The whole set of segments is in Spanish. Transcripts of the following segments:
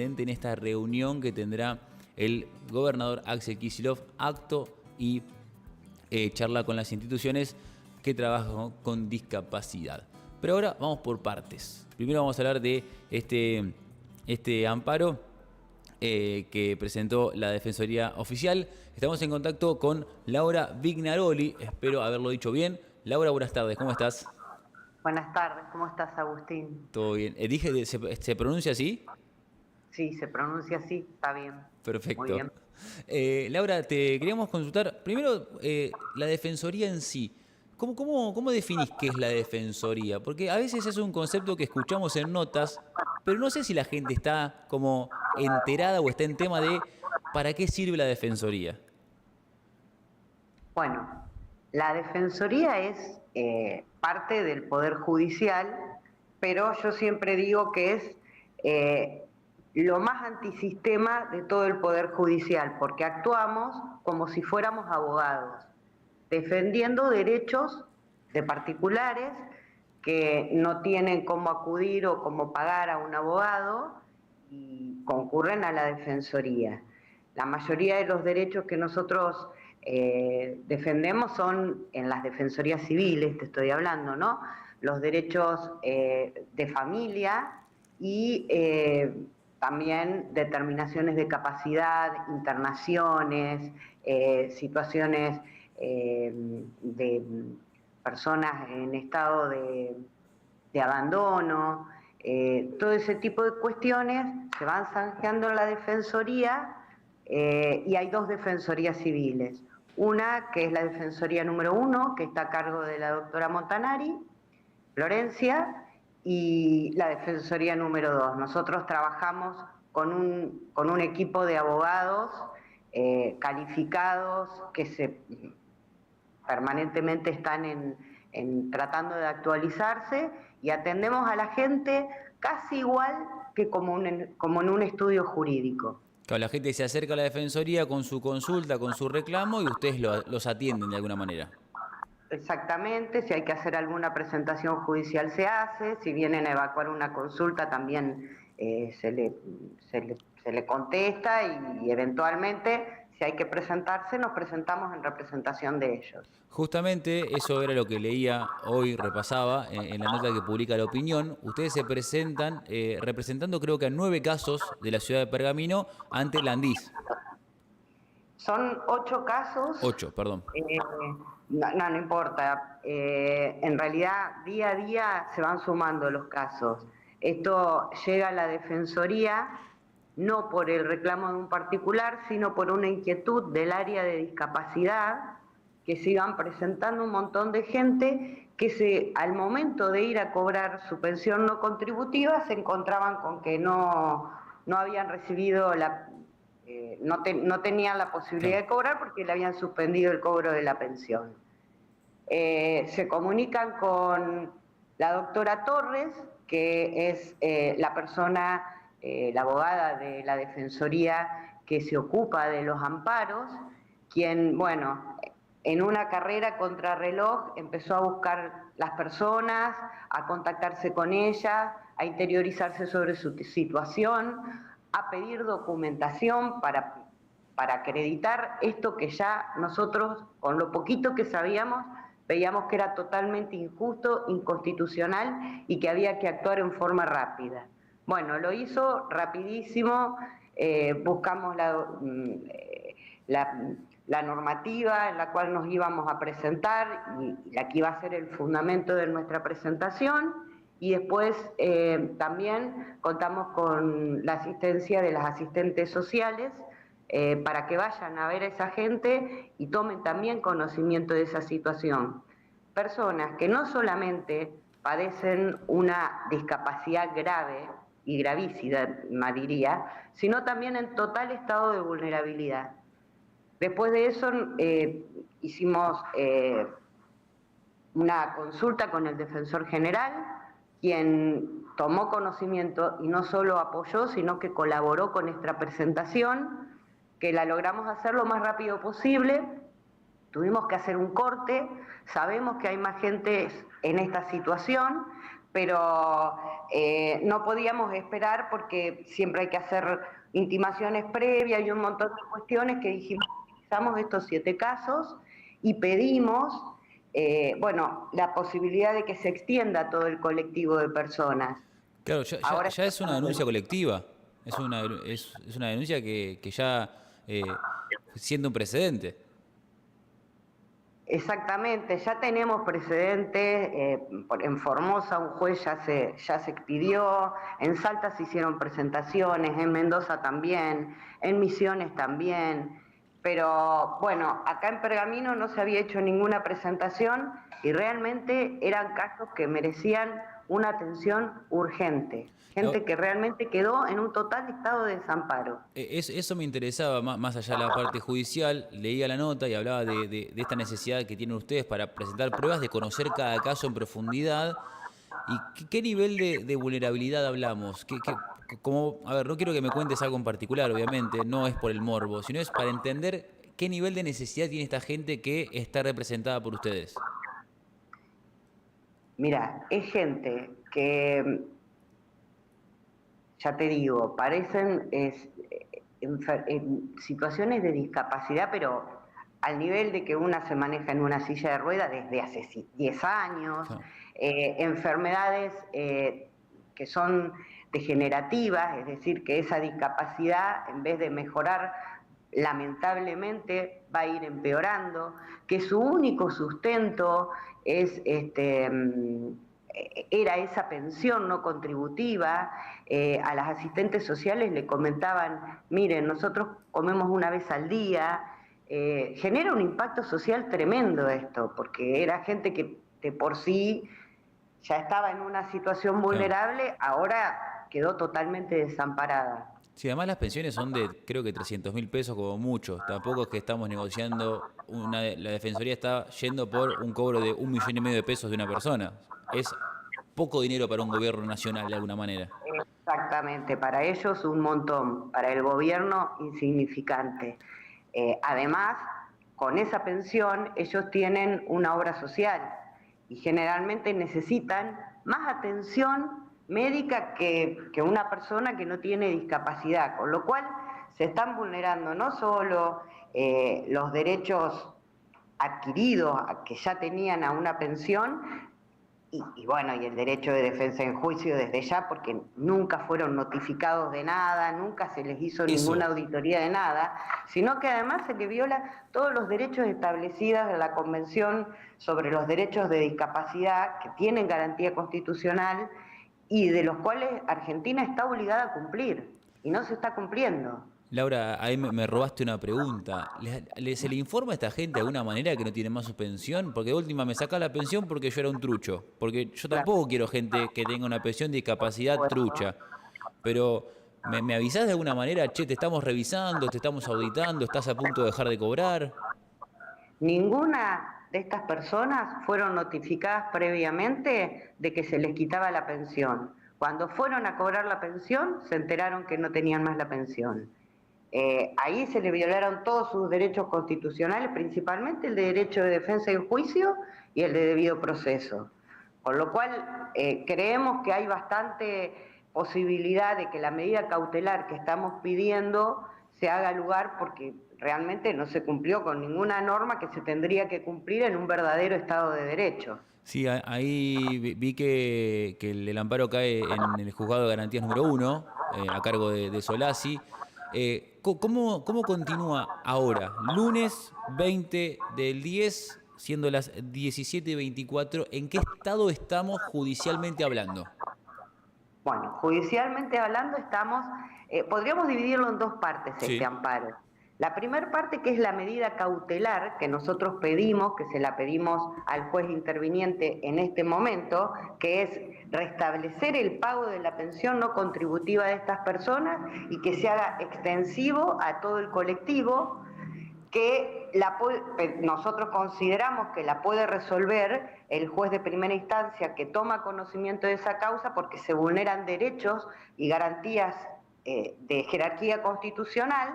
en esta reunión que tendrá el gobernador Axel Kicillof, acto y charla con las instituciones que trabajan con discapacidad. Pero ahora vamos por partes. Primero vamos a hablar de este amparo que presentó la Defensoría Oficial. Estamos en contacto con Laura Vignaroli, espero haberlo dicho bien. Laura, buenas tardes, ¿cómo estás? Buenas tardes, ¿cómo estás, Agustín? Todo bien. Dije, ¿se pronuncia así? Sí, se pronuncia así, está bien. Muy Perfecto. bien. Laura, te queríamos consultar, primero, la Defensoría en sí. ¿Cómo definís qué es la Defensoría? Porque a veces es un concepto que escuchamos en notas, pero no sé si la gente está como enterada o está en tema de ¿para qué sirve la Defensoría? Bueno, la Defensoría es parte del Poder Judicial, pero yo siempre digo que es lo más antisistema de todo el Poder Judicial, porque actuamos como si fuéramos abogados, defendiendo derechos de particulares que no tienen cómo acudir o cómo pagar a un abogado y concurren a la Defensoría. La mayoría de los derechos que nosotros defendemos son en las defensorías civiles, te estoy hablando, ¿no? Los derechos de familia y también determinaciones de capacidad, internaciones, situaciones de personas en estado de abandono, todo ese tipo de cuestiones se van zanjando en la Defensoría y hay dos defensorías civiles. Una que es la Defensoría número 1, que está a cargo de la doctora Montanari, Florencia, y la Defensoría número 2. Nosotros trabajamos con un equipo de abogados calificados que permanentemente están tratando de actualizarse y atendemos a la gente casi igual que como en un estudio jurídico. Claro, la gente se acerca a la Defensoría con su consulta, con su reclamo y ustedes los atienden de alguna manera. Exactamente, si hay que hacer alguna presentación judicial se hace, si vienen a evacuar una consulta también se le contesta y eventualmente si hay que presentarse nos presentamos en representación de ellos. Justamente eso era lo que leía hoy, repasaba en la nota que publica La Opinión. Ustedes se presentan representando creo que a 9 casos de la ciudad de Pergamino ante la ANDIS. Son 8 casos, 8, perdón. no importa, en realidad día a día se van sumando los casos. Esto llega a la Defensoría no por el reclamo de un particular, sino por una inquietud del área de discapacidad, que se iban presentando un montón de gente que al momento de ir a cobrar su pensión no contributiva se encontraban con que no habían recibido no tenían la posibilidad Claro. de cobrar porque le habían suspendido el cobro de la pensión. Se comunican con la doctora Torres, que es la persona, la abogada de la Defensoría que se ocupa de los amparos, quien, bueno, en una carrera contrarreloj empezó a buscar las personas, a contactarse con ellas, a interiorizarse sobre su situación, a pedir documentación para acreditar esto que ya nosotros, con lo poquito que sabíamos, veíamos que era totalmente injusto, inconstitucional y que había que actuar en forma rápida. Bueno, lo hizo rapidísimo, buscamos la normativa en la cual nos íbamos a presentar y la que iba a ser el fundamento de nuestra presentación y después también contamos con la asistencia de las asistentes sociales para que vayan a ver a esa gente y tomen también conocimiento de esa situación. Personas que no solamente padecen una discapacidad grave y gravísima, diría, sino también en total estado de vulnerabilidad. Después de eso hicimos una consulta con el Defensor General, quien tomó conocimiento y no solo apoyó, sino que colaboró con nuestra presentación, que la logramos hacer lo más rápido posible. Tuvimos que hacer un corte, sabemos que hay más gente en esta situación, pero no podíamos esperar porque siempre hay que hacer intimaciones previas y un montón de cuestiones que dijimos, utilizamos estos 7 casos y pedimos, bueno, la posibilidad de que se extienda a todo el colectivo de personas. Claro, ya es una denuncia colectiva. Es una denuncia que ya siendo un precedente. Exactamente, ya tenemos precedentes, en Formosa un juez ya se expidió, en Salta se hicieron presentaciones, en Mendoza también, en Misiones también, pero bueno, acá en Pergamino no se había hecho ninguna presentación y realmente eran casos que merecían una atención urgente, gente que realmente quedó en un total estado de desamparo. Eso me interesaba, más allá de la parte judicial, leía la nota y hablaba de esta necesidad que tienen ustedes para presentar pruebas, de conocer cada caso en profundidad. ¿Y qué nivel de vulnerabilidad hablamos? Como, a ver, no quiero que me cuentes algo en particular, obviamente, no es por el morbo, sino es para entender qué nivel de necesidad tiene esta gente que está representada por ustedes. Mira, es gente que, ya te digo, parecen en situaciones de discapacidad, pero al nivel de que una se maneja en una silla de ruedas desde hace 10 años, Claro. enfermedades que son degenerativas, es decir, que esa discapacidad, en vez de mejorar, lamentablemente va a ir empeorando, que su único sustento es era esa pensión no contributiva. A las asistentes sociales le comentaban, miren, nosotros comemos una vez al día. Genera un impacto social tremendo esto, porque era gente que de por sí ya estaba en una situación Claro. vulnerable, ahora quedó totalmente desamparada. Sí, además las pensiones son de creo que 300.000 pesos como mucho. Tampoco es que estamos negociando, la Defensoría está yendo por un cobro de 1,5 millones de pesos de una persona. Es poco dinero para un gobierno nacional de alguna manera. Exactamente, para ellos un montón, para el gobierno insignificante. Además, con esa pensión ellos tienen una obra social y generalmente necesitan más atención médica que una persona que no tiene discapacidad, con lo cual se están vulnerando no solo los derechos adquiridos que ya tenían a una pensión, bueno, y el derecho de defensa en juicio desde ya, porque nunca fueron notificados de nada, nunca se les hizo ninguna Eso, auditoría de nada, sino que además se le viola todos los derechos establecidos en la Convención sobre los Derechos de Discapacidad, que tienen garantía constitucional y de los cuales Argentina está obligada a cumplir, y no se está cumpliendo. Laura, ahí me robaste una pregunta. ¿Se le informa a esta gente de alguna manera que no tiene más su pensión? Porque de última me saca la pensión porque yo era un trucho. Porque yo Claro, tampoco quiero gente que tenga una pensión de por discapacidad supuesto. trucha. Pero, ¿me avisás de alguna manera? Che, te estamos revisando, te estamos auditando, estás a punto de dejar de cobrar. Ninguna de estas personas fueron notificadas previamente de que se les quitaba la pensión. Cuando fueron a cobrar la pensión, se enteraron que no tenían más la pensión. Ahí se le violaron todos sus derechos constitucionales, principalmente el de derecho de defensa en juicio y el de debido proceso. Con lo cual, creemos que hay bastante posibilidad de que la medida cautelar que estamos pidiendo se haga lugar, porque realmente no se cumplió con ninguna norma que se tendría que cumplir en un verdadero Estado de Derecho. Sí, ahí vi que el amparo cae en el juzgado de garantías número 1, a cargo de Solasi. ¿Cómo continúa ahora? Lunes 20 del 10, siendo las 17:24, ¿en qué estado estamos judicialmente hablando? Bueno, judicialmente hablando podríamos dividirlo en dos partes este Sí. amparo. La primera parte, que es la medida cautelar que nosotros pedimos, que se la pedimos al juez interviniente en este momento, que es restablecer el pago de la pensión no contributiva de estas personas y que se haga extensivo a todo el colectivo, que nosotros consideramos que la puede resolver el juez de primera instancia que toma conocimiento de esa causa, porque se vulneran derechos y garantías de jerarquía constitucional.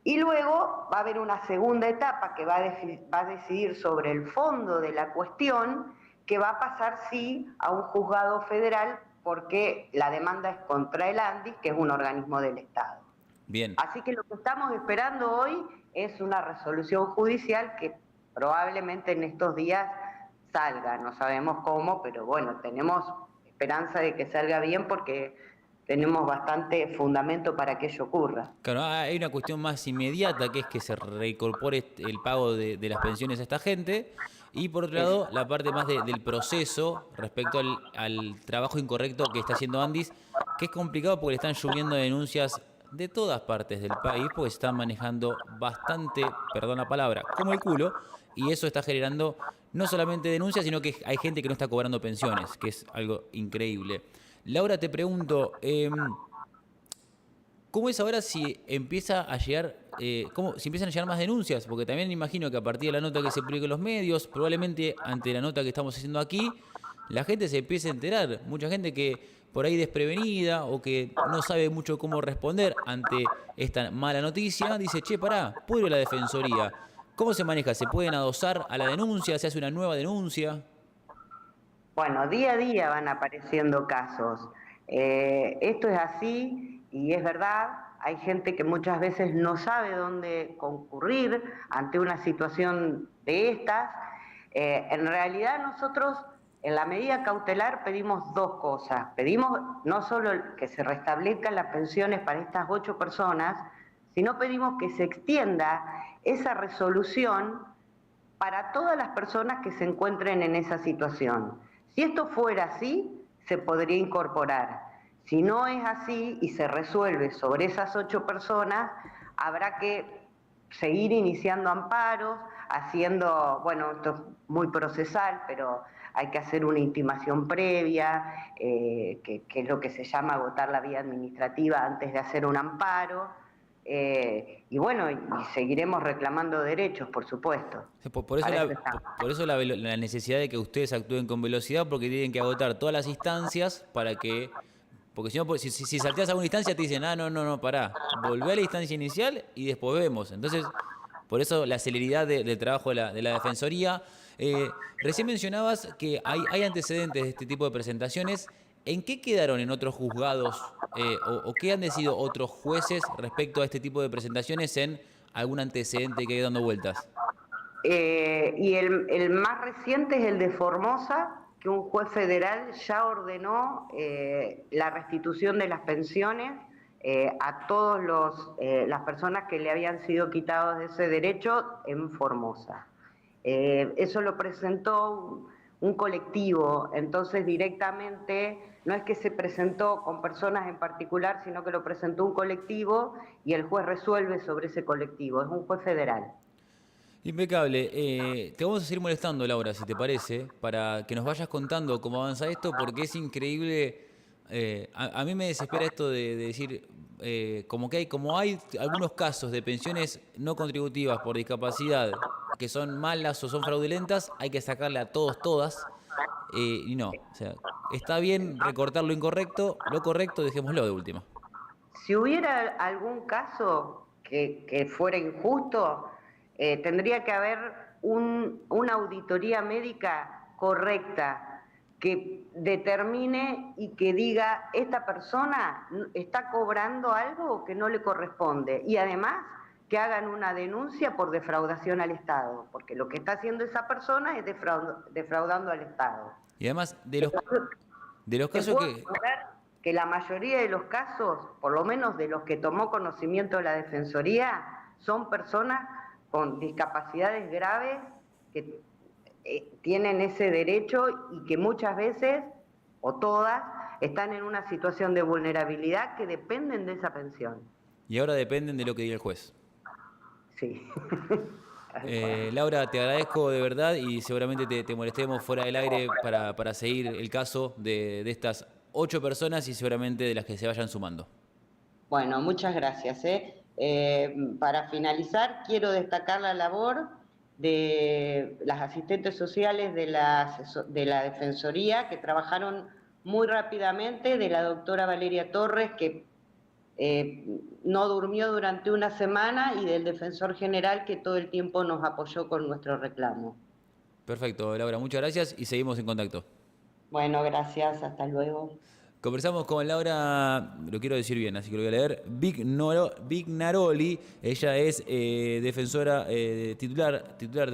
Y luego va a haber una segunda etapa que va a decidir sobre el fondo de la cuestión, que va a pasar sí a un juzgado federal porque la demanda es contra el ANDIS, que es un organismo del Estado. Bien. Así que lo que estamos esperando hoy es una resolución judicial que probablemente en estos días salga, no sabemos cómo, pero bueno, tenemos esperanza de que salga bien porque tenemos bastante fundamento para que ello ocurra. Claro, hay una cuestión más inmediata, que es que se reincorpore el pago de las pensiones a esta gente, y por otro lado, la parte más del proceso respecto al trabajo incorrecto que está haciendo Andis, que es complicado porque le están lloviendo denuncias de todas partes del país, porque se están manejando bastante, perdón la palabra, como el culo, y eso está generando no solamente denuncias, sino que hay gente que no está cobrando pensiones, que es algo increíble. Laura, te pregunto, ¿cómo es ahora si empieza a llegar, si empiezan a llegar más denuncias? Porque también imagino que a partir de la nota que se publica en los medios, probablemente ante la nota que estamos haciendo aquí, la gente se empiece a enterar. Mucha gente que por ahí desprevenida o que no sabe mucho cómo responder ante esta mala noticia, dice, che, pará, puedo ir a la defensoría. ¿Cómo se maneja? ¿Se pueden adosar a la denuncia? ¿Se hace una nueva denuncia? Bueno, día a día van apareciendo casos. Esto es así y es verdad. Hay gente que muchas veces no sabe dónde concurrir ante una situación de estas. En realidad nosotros en la medida cautelar pedimos dos cosas. Pedimos no solo que se restablezcan las pensiones para estas 8 personas, sino pedimos que se extienda esa resolución para todas las personas que se encuentren en esa situación. Si esto fuera así, se podría incorporar. Si no es así y se resuelve sobre esas 8 personas, habrá que seguir iniciando amparos, haciendo, bueno, esto es muy procesal, pero hay que hacer una intimación previa, que es lo que se llama agotar la vía administrativa antes de hacer un amparo. Y bueno, y seguiremos reclamando derechos, por supuesto. Por eso, Para eso estamos. por eso la necesidad de que ustedes actúen con velocidad, porque tienen que agotar todas las instancias para que... Porque si no, si salteas a una instancia te dicen, no, pará, volvé a la instancia inicial y después vemos. Entonces, por eso la celeridad del trabajo de la Defensoría. Recién mencionabas que hay antecedentes de este tipo de presentaciones. ¿En qué quedaron en otros juzgados o qué han decidido otros jueces respecto a este tipo de presentaciones en algún antecedente que haya dando vueltas? Y el más reciente es el de Formosa, que un juez federal ya ordenó la restitución de las pensiones a todas las personas que le habían sido quitados de ese derecho en Formosa. Eso lo presentó un colectivo, entonces directamente no es que se presentó con personas en particular, sino que lo presentó un colectivo y el juez resuelve sobre ese colectivo, es un juez federal. Impecable. Te vamos a seguir molestando, Laura, si te parece, para que nos vayas contando cómo avanza esto, porque es increíble. A mí me desespera esto de decir, como hay algunos casos de pensiones no contributivas por discapacidad que son malas o son fraudulentas, hay que sacarle a todos, todas. Y no, o sea, está bien recortar lo correcto, dejémoslo de última. Si hubiera algún caso que fuera injusto, tendría que haber una auditoría médica correcta que determine y que diga esta persona está cobrando algo que no le corresponde y además que hagan una denuncia por defraudación al Estado, porque lo que está haciendo esa persona es defraudando al Estado. Y además, de los Te casos puedo que... asegurar que la mayoría de los casos, por lo menos de los que tomó conocimiento de la Defensoría, son personas con discapacidades graves que tienen ese derecho y que muchas veces, o todas, están en una situación de vulnerabilidad que dependen de esa pensión. Y ahora dependen de lo que diga el juez. Sí. Laura, te agradezco de verdad y seguramente te molestemos fuera del aire para seguir el caso de estas 8 personas y seguramente de las que se vayan sumando. Bueno, muchas gracias. Para finalizar, quiero destacar la labor de las asistentes sociales de la Defensoría, que trabajaron muy rápidamente, de la doctora Valeria Torres, que no durmió durante una semana, y del Defensor General, que todo el tiempo nos apoyó con nuestro reclamo. Perfecto, Laura, muchas gracias y seguimos en contacto. Bueno, gracias, hasta luego. Conversamos con Laura, lo quiero decir bien, así que lo voy a leer, Vignaroli. Ella es defensora titular